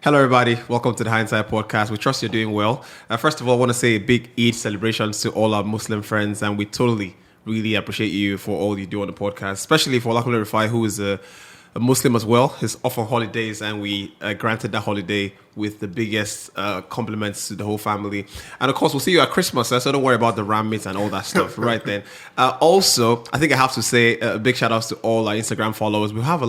Hello, everybody. Welcome to the Hindsight Podcast. We trust you're doing well. First of all, I want to say a big Eid celebrations to all our Muslim friends, and we totally, really appreciate you for all you do on the podcast, especially for Olakunle Rufai, who is a Muslim as well. He's off on holidays, and we granted that holiday with the biggest compliments to the whole family. And of course, we'll see you at Christmas, so don't worry about the ram meat and all that stuff right then. Also, I think I have to say a big shout out to all our Instagram followers. We have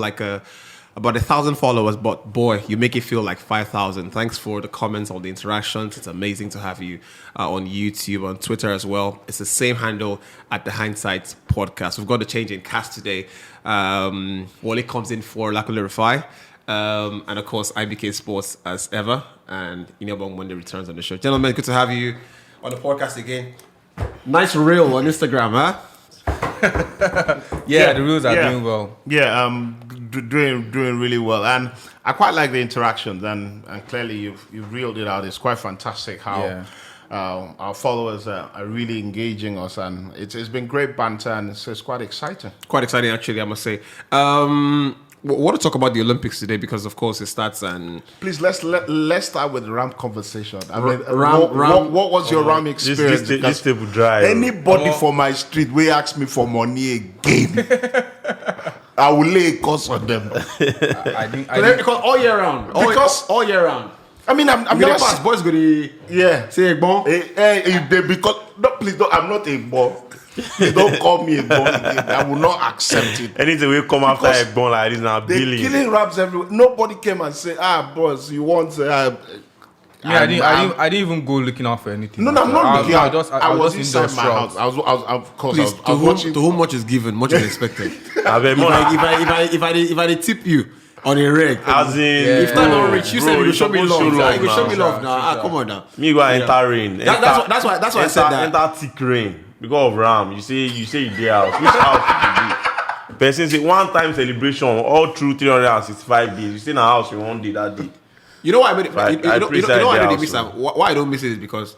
about 1,000 followers, but boy, you make it feel like 5,000. Thanks for the comments, all the interactions. It's amazing to have you on YouTube, on Twitter as well. It's the same handle at the Hindsight Podcast. We've got a change in cast today. Wale comes in for Olakunle Rufai, and of course IBK Sports as ever, and Inebong Monday returns on the show. Gentlemen, good to have you on the podcast again. Nice reel on Instagram, huh? The reels are doing well. Doing really well, and I quite like the interactions, and clearly you've reeled it out. It's quite fantastic how our followers are really engaging us, and it's been great banter, and it's quite exciting. Quite exciting, actually, I must say. We want to talk about the Olympics today because, of course, it starts and... Please, let's start with the RAM conversation. I mean, what was your RAM experience? This table dry. Anybody for my street will ask me for money again. I will lay a course on them. Because all year round. All year round. I mean, I'm not... Pass, boys go to... Yeah. Say a bon. Please don't. I'm not a bon. Don't call me a bon again. I will not accept it. Anything will come after a bon like this now. They're killing raps everywhere. Nobody came and say, boss, you want... I didn't even go looking out for anything. No, I'm not looking out. I was inside my house. I was watching. To whom much is given, much is expected. If I tip you on a reg, as in, if time don't reach, you said you show me love. You show me love now. Come on now. Me go enter rain. That's why I said that. Enter thick rain because of Ram. You say you dey house. Which house you be? Person say one time celebration all through 365 days. You stay in a house you one day that day. You know why I made it? Why I miss that? Why I don't miss it is because,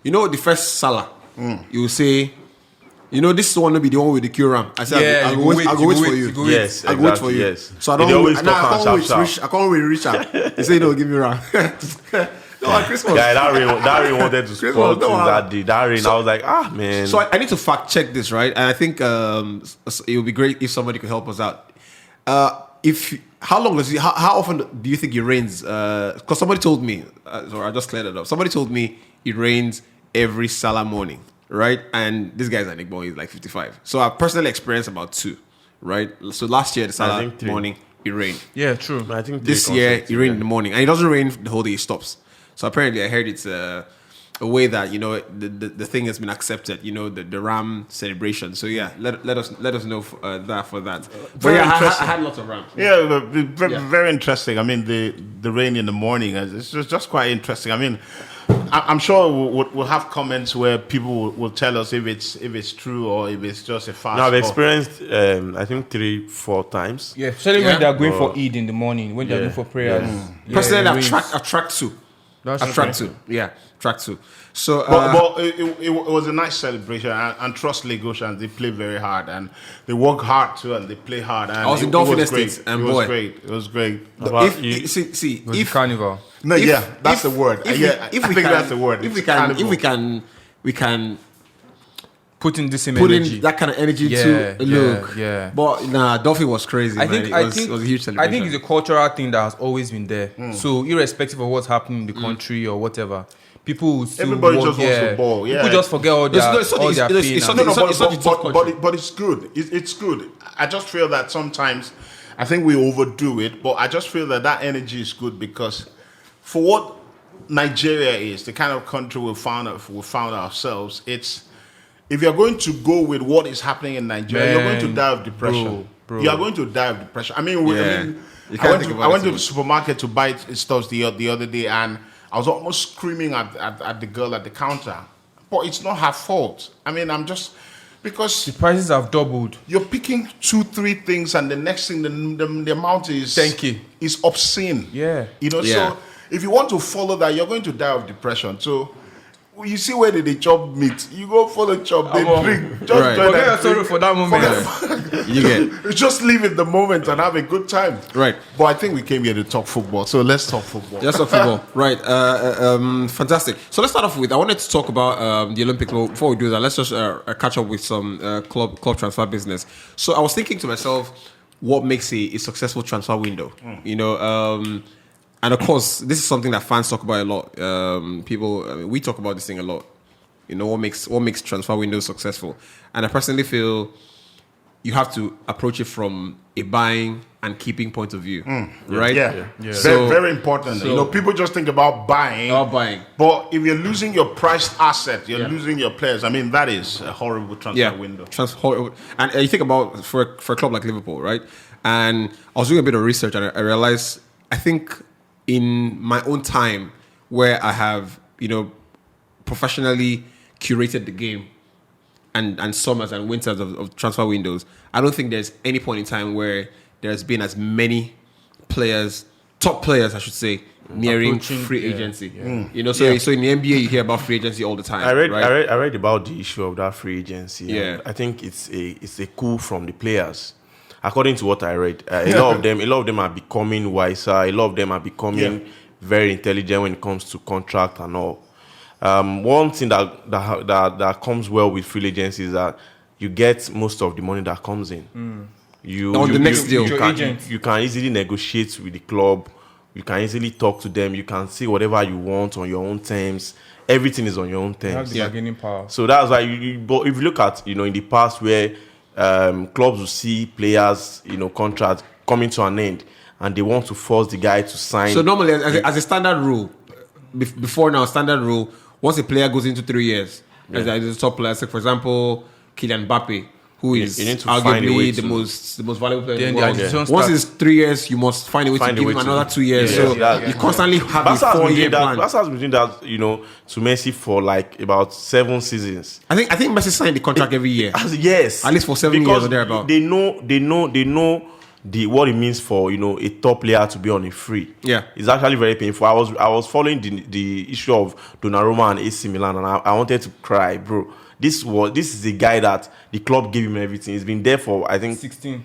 the first Salah, you will say, this is one to be the one with the Q ram. I said, I'll go wait for you. Yes, I'll go wait for you. Yes. So I can't wait Richard. He said, give me ram. No, at Christmas. Yeah, that rain wanted to spoil that day. That rain, I was like, man. So I need to fact check this, right? And I think it would be great if somebody could help us out. How often do you think it rains? Because somebody told me, I just cleared it up. Somebody told me it rains every Salah morning, right? And this guy's an Igbo, he's like 55. So I personally experienced about 2, right? So last year, the Salah morning, it rained. Yeah, true. I think this year, it rained in the morning. And it doesn't rain the whole day, it stops. So apparently, I heard it's a way that, the thing has been accepted, the Ram celebration. So yeah, let us know that for that. But yeah, I had lots of Rams. Yeah, very interesting. I mean, the rain in the morning, it's just quite interesting. I mean, I'm sure we'll have comments where people will tell us if it's true or if it's just a farce. No, I've experienced, I think 3-4 times. Yeah, especially when they're going for Eid in the morning, when they're going for prayers. Personally, I track to. Yeah, track to. So, but it was a nice celebration, and trust Lagosians, they play very hard and they work hard too, and they play hard. And I was in Dolphin Estate, and it was great. If carnival. No, that's the word. I think that's the word. We can put in this energy. That kind of energy to look. Yeah. But Dolphin was crazy. I think it was a huge celebration. I think it's a cultural thing that has always been there. So irrespective of what's happening in the country or whatever, people will still everybody just wants to ball. Yeah. People just forget all their pain. But it's good. It's good. I just feel that sometimes I think we overdo it, but I just feel that energy is good because for what Nigeria is, the kind of country we found ourselves, it's if you're going to go with what is happening in Nigeria, you're going to die of depression. Bro. You are going to die of depression. I went to the supermarket to buy stuff the other day, and I was almost screaming at the girl at the counter. But it's not her fault. I mean, I'm just... Because... The prices have doubled. You're picking 2-3 things, and the next thing, the amount is... Thank you. Is obscene. Yeah. So if you want to follow that, you're going to die of depression. So... You see where they chop meat. You go for the chop, they drink. Forget your sorrow for that moment. You get Just live in the moment and have a good time. right. But I think we came here to talk football, so let's talk football. Let's talk football. Right. Fantastic. So let's start off with, I wanted to talk about the Olympics. Well, before we do that, let's just catch up with some club transfer business. So I was thinking to myself, what makes a successful transfer window? You know, and of course, this is something that fans talk about a lot. We talk about this thing a lot. You know, what makes transfer windows successful? And I personally feel you have to approach it from a buying and keeping point of view, right? Yeah. So, Very important. People just think about buying. But if you're losing your priced asset, you're losing your players. I mean, that is a horrible transfer window. And you think about for a club like Liverpool, right? And I was doing a bit of research and I realized, I think in my own time where I have, professionally curated the game and summers and winters of transfer windows, I don't think there's any point in time where there's been as many top players, I should say, nearing free agency. So in the NBA you hear about free agency all the time. I right? read about the issue of that free agency. Yeah. I think it's a coup from the players. According to what I read, a lot of them are becoming wiser. A lot of them are becoming very intelligent when it comes to contract and all. One thing that comes well with free agency is that you get most of the money that comes in. The next deal. You can easily negotiate with the club. You can easily talk to them. You can say whatever you want on your own terms. Everything is on your own terms. You have the bargaining power. So that's why but if you look at in the past where clubs will see players contracts coming to an end and they want to force the guy to sign. So normally as a standard rule, before now, standard rule, once a player goes into 3 years, as a top player, so for example, Kylian Mbappe, who is arguably the most valuable player in the world. Once it's 3 years, you must find a way to give him another 2 years. You constantly have a 4-year plan. Barca's been doing that, to Messi for like about 7 seasons. I think Messi signed the contract every year. Yes, at least for 7 years or thereabout. They know what it means for a top player to be on a free. Yeah, it's actually very painful. I was following the issue of Donnarumma and AC Milan, and I wanted to cry, bro. This is a guy that the club gave him everything. He's been there for I think 16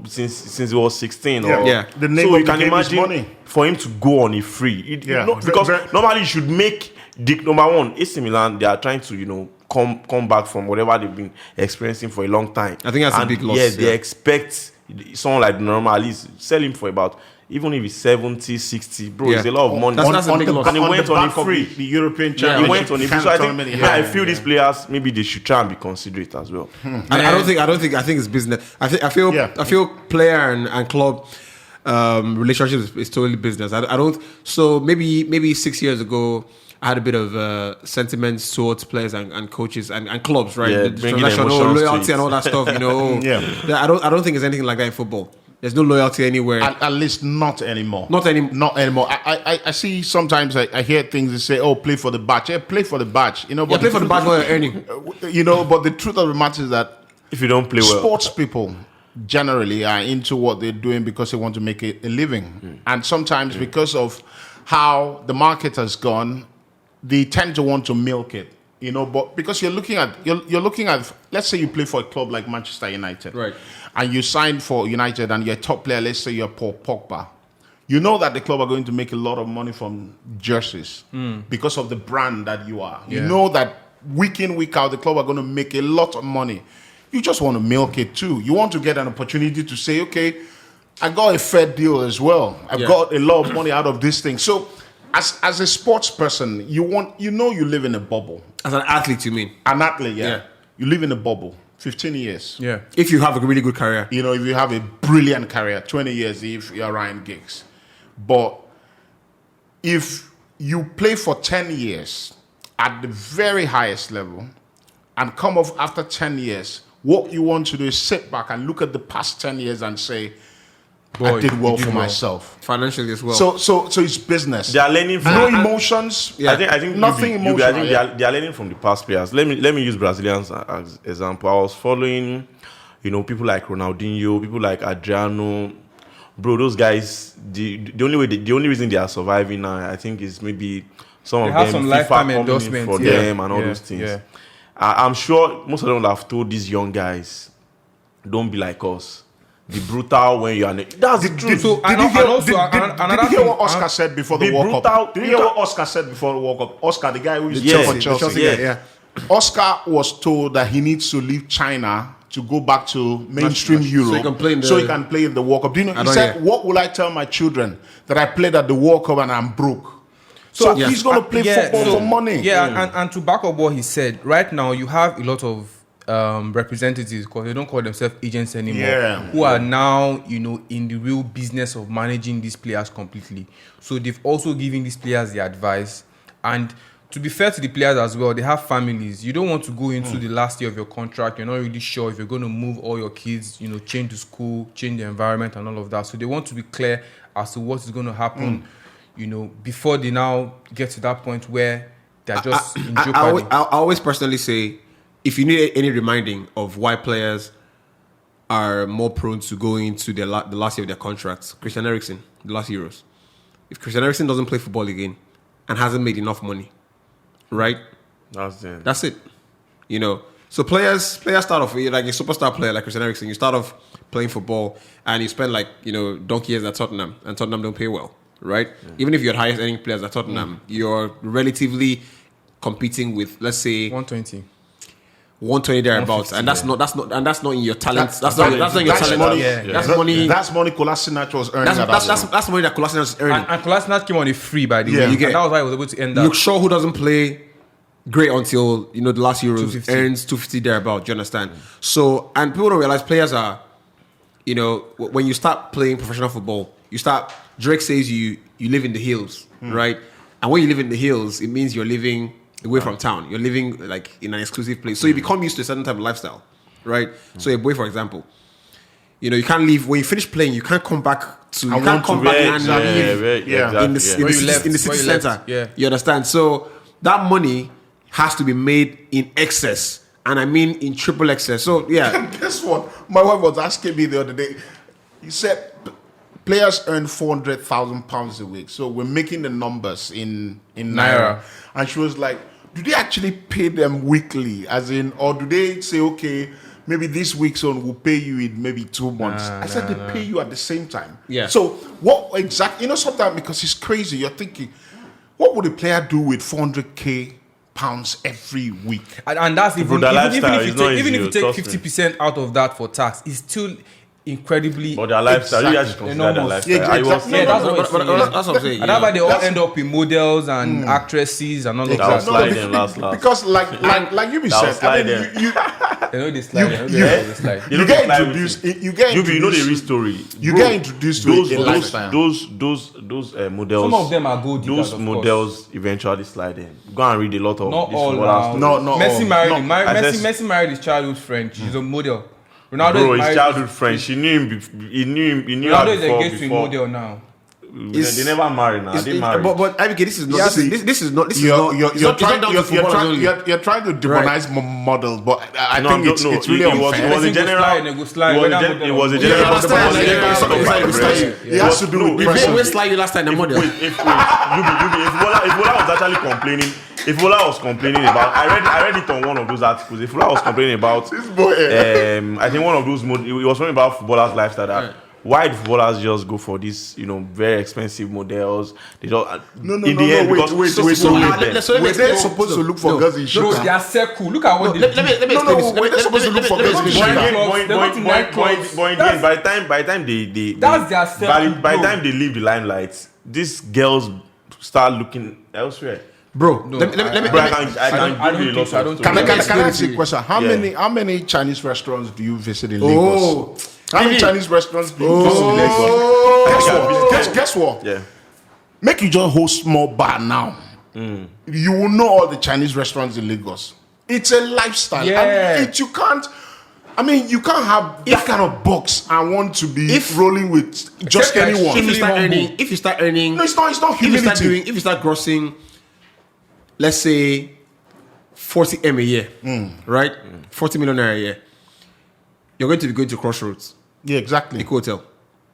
since he was 16. The name so of you can imagine money for him to go on a free. Because normally you should make number one. AC Milan, they are trying to come back from whatever they've been experiencing for a long time. I think that's a big loss. Yeah, they expect someone like Donnarumma at least sell him for about, even if it's 70, 60, bro, it's a lot of money. That's a big loss. And he went on a free. The European Championship. He went on a free. So I think these players, maybe they should try and be considerate as well. I think it's business. I feel player and club relationship is totally business. I don't. So maybe 6 years ago, I had a bit of sentiments towards players and coaches and clubs, right? Yeah, the transactional loyalty and all that stuff. I don't think there's anything like that in football. There's no loyalty anywhere. At least not anymore. Not anymore. I see sometimes I hear things that say, "Oh, play for the batch." Yeah, play for the batch. But play for the batch while you're earning. But the truth of the matter is that if you don't play well, sports people generally are into what they're doing because they want to make a living, and sometimes because of how the market has gone, they tend to want to milk it. But because you're looking at, let's say you play for a club like Manchester United, right? And you signed for United and you're a top player, let's say you're Paul Pogba. You know that the club are going to make a lot of money from jerseys because of the brand that you are. You know that week in, week out, the club are going to make a lot of money. You just want to milk it too. You want to get an opportunity to say, okay, I got a fair deal as well. I've got a lot of money out of this thing. So as a sports person, you live in a bubble. As an athlete, you mean? An athlete, yeah. You live in a bubble. 15 years. Yeah. If you have a really good career. If you have a brilliant career, 20 years if you're Ryan Giggs. But if you play for 10 years at the very highest level and come off after 10 years, what you want to do is sit back and look at the past 10 years and say, I did well for myself. Financially as well. So it's business. They are learning from no emotions. I think nothing emotional. I think they are learning from the past players. Let me use Brazilians as example. I was following, people like Ronaldinho, people like Adriano. Bro, those guys, the only reason they are surviving now, I think, is maybe some of them some FIFA lifetime coming endorsement for them and all those things. Yeah. I'm sure most of them would have told these young guys, don't be like us. Be brutal when you are. That's the truth. So, Did you hear what Oscar said before the World Cup? Did you hear what Oscar said before the World Cup? Oscar, the guy who is for Chelsea. Yeah. Oscar was told that he needs to leave China to go back to mainstream Europe so he can play in the World Cup. Do you know, he said, what will I tell my children that I played at the World Cup and I'm broke? So he's going to play football for money. Yeah, and to back up what he said, right now you have a lot of representatives, because they don't call themselves agents anymore, who are now, in the real business of managing these players completely. So they've also given these players the advice. And to be fair to the players as well, they have families. You don't want to go into the last year of your contract. You're not really sure if you're going to move all your kids, change the school, change the environment and all of that. So they want to be clear as to what is going to happen, before they now get to that point where they're just in jeopardy. I always personally say, if you need any reminding of why players are more prone to going into the last year of their contracts, Christian Eriksen, the last Euros. If Christian Eriksen doesn't play football again and hasn't made enough money, right? That's it. So players start off like a superstar player like Christian Eriksen. You start off playing football and you spend donkey years at Tottenham, and Tottenham don't pay well, right? Even if you're the highest earning players at Tottenham, you're relatively competing with, let's say, 120 thereabouts, and that's not in your talent. That's not in your talent. Money. That's money. That's money Kolasinac was earning. That's money that Kolasinac was earning. And Kolasinac came on a free, by the way. You get, and that was why I was able to end that. Luke Shaw, who doesn't play great until the last Euros, 250. earns 250 thereabouts. Do you understand? So, and people don't realize players are, when you start playing professional football, Drake says you live in the hills, right? And when you live in the hills, it means you're living away from town. You're living in an exclusive place. So you become used to a certain type of lifestyle, right? So a boy, for example, you can't leave. When you finish playing, you can't come back and live in the city center. Yeah. You understand? So that money has to be made in excess. And I mean in triple excess. So, yeah. Guess what? My wife was asking me the other day. He said players earn £400,000 a week. So we're making the numbers in Naira. And she was like, do they actually pay them weekly? Or do they say, okay, maybe this week's on will pay you in maybe 2 months? I said they pay you at the same time. Yeah. So what exactly, sometimes because it's crazy, you're thinking, what would a player do with 400k pounds every week? And that's even if you take 50% out of that for tax, it's still incredibly. But their lifestyle, you actually consider their lifestyle. That's what I'm saying. And that's why they all end up in models and actresses and all of that. Slide them last. Because like you said, I mean, you know they slide. You get introduced. You know the real story. You get introduced to a lifestyle. Those models. Some of them are good. Those models eventually slide in. Go and read a lot of. Not all. No. Messi married his childhood friend. She's a model. Ronaldo his childhood friend. She knew him. He knew Ronaldo is engaged to a model now. They never married now. They married. But IBK, this is not. You're trying to demonize models, but I think it's really unfair. It was a general. It was a general. It has to do with pressure. We slide you last time the model. If Bola was actually complaining. If Bola was complaining about, I read it on one of those articles. If Bola was complaining about, I think one of those, it was talking about footballers' lifestyle. That why do footballers just go for these, very expensive models? They don't. Wait. They're supposed to look for girls in shoes. They are so cool. Look at what they. Let me explain this. They're supposed to look for girls in shoes. By the time they that's their self. By the time they leave the limelight, these girls start looking elsewhere. Bro, I Can I ask you a question? How many Chinese restaurants do you visit in Lagos? How many Chinese restaurants do you visit in Lagos? Guess what? Yeah. Make you just host small bar now. You will know all the Chinese restaurants in Lagos. It's a lifestyle. Yeah. You can't have that kind of box and want to be rolling with just anyone. If you start earning, no, it's not humility. If you start grossing, let's say 40 M a year, right? 40 million a year. You're going to be going to Crossroads. Yeah, exactly. Eco Hotel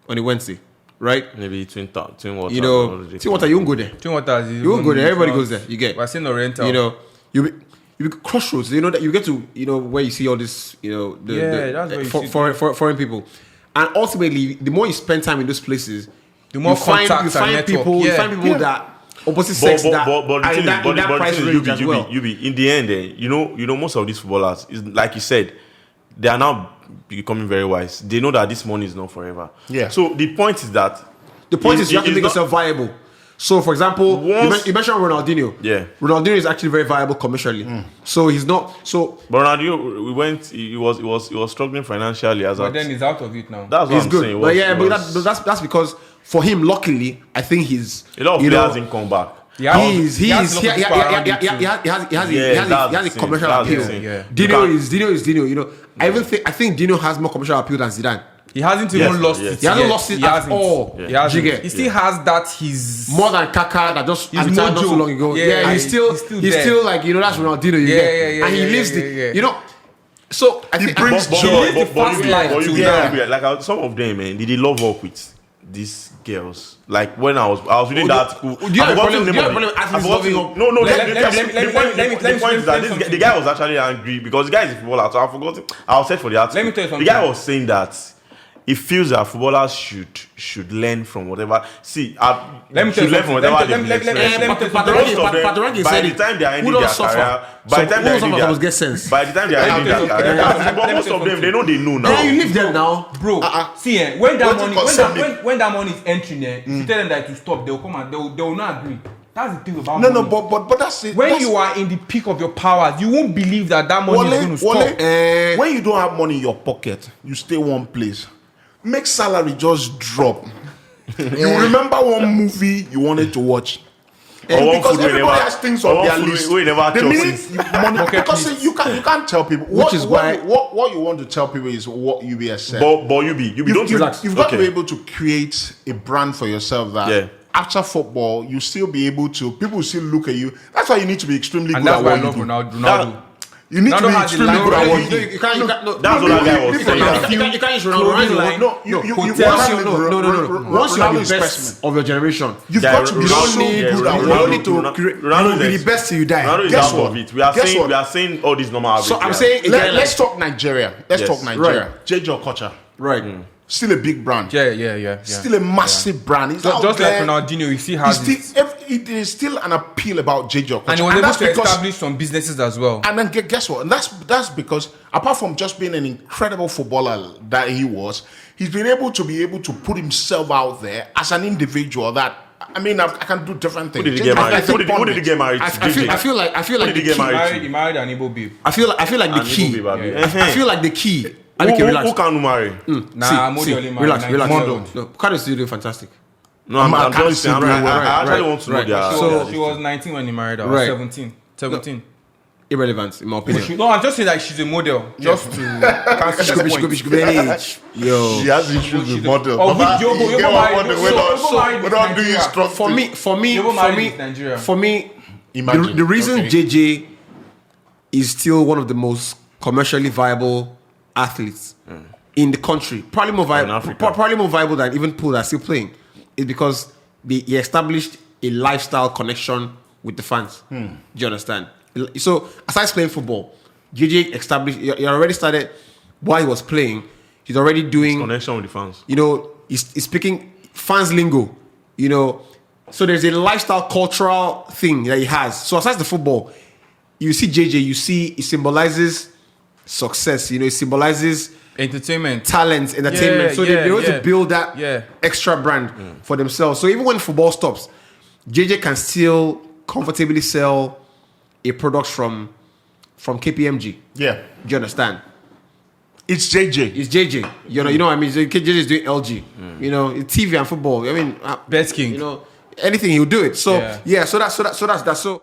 on a Wednesday, right? Maybe Twin Water. Twin Water, you won't go there. Twin Water, you won't go there. Everybody goes there. You get. We're seeing Oriental. you crossroads. You know that you get to where you see all this that's where you see foreign people, and ultimately the more you spend time in those places, the more you find people that opposite sex that are in that price range as well. In the end, you know most of these footballers is like you said, they are now becoming very wise. They know that this money is not forever. Yeah. So the point is that you have to make yourself viable. So, for example, you mentioned Ronaldinho. Yeah. Ronaldinho is actually very viable commercially. So he's not. So, but Ronaldinho, he was struggling financially but then he's out of it now. That's what I'm good. saying. But that's because for him, luckily, I think he's a lot of players didn't come back. He has a commercial appeal. Dino is Dino. I think Dino has more commercial appeal than Zidane. He hasn't even lost it. He hasn't lost it at all. He still has that. He's more than Kaká that just retired not so long ago. He's still like that's Ronaldinho. And he lives So I think brings joy. Like some of them, man, did they love work with these girls? Like when I was reading that article. Do you have a problem with athletes loving up? No. The point is that the guy was actually angry because the guy is a footballer. So I forgot. I was set for the article. Let me tell you something. The guy was saying that he feels that footballers should learn from whatever. See, let me tell you something. By the time they are ending their career, most of them they know now. Yeah, you leave them now, bro. See, when that money is entering, if you tell them that to stop, they will come and they will not agree. That's the thing about money. But that's it. When you are in the peak of your powers, you won't believe that money is going to stop. When you don't have money in your pocket, you stay one place. Make salary just drop. You remember one movie you wanted to watch. Because everybody has things on their list. The minute money, because you can't tell people. What you want to tell people is what UBS said. But you've got to be able to create a brand for yourself that after football you still be able to. People will still look at you. That's why you need to be extremely good at what you do. Ronaldo. You need to be extremely good at what you do. You can't. That's what that guy was saying. You can't use Ronaldo. Once you are the best of your generation, you've got to be so good at what you do. Ronaldo be the best till you die. Ronaldo is out of it. We are saying all these normal average. So I'm saying let's talk Nigeria. Let's talk Nigeria. JJ Okocha. Right. Still a big brand. Yeah. Still a massive brand. He's just like Ronaldinho, he still has it is still an appeal about JJ Okocha. And he was able to establish some businesses as well. And then guess what? And that's because apart from just being an incredible footballer that he was, he's been able to put himself out there as an individual that I can do different things. Who did he get married? Who did he get married? I feel like he married an Igbo babe. I feel like the key. I feel like the key. Who can marry? Relax. No, Kano is still doing fantastic. No, I'm just saying. I actually want to know their. So she was 19 when he married her. Right. 17. No, irrelevant, in my opinion. No, I'm just saying that she's a model. Just to. She could be any age. Yo. She has issues with model. Oh, with Yobo married. For me, the reason JJ is still one of the most commercially viable athletes in the country, probably more viable than even Pool that's still playing, is because he established a lifestyle connection with the fans. Do you understand? So aside playing football, JJ established. He already started while he was playing. He's already doing connection with the fans. He's speaking fans lingo. So there's a lifestyle cultural thing that he has. So aside the football, you see JJ. You see he symbolizes success. It symbolizes entertainment, talent, entertainment. So they want to build that extra brand for themselves. So even when football stops, JJ can still comfortably sell a product from KPMG. Yeah, do you understand? It's JJ. It's JJ. You know what I mean? So JJ is doing LG. TV and football. Best King. Anything he'll do it. So so that's.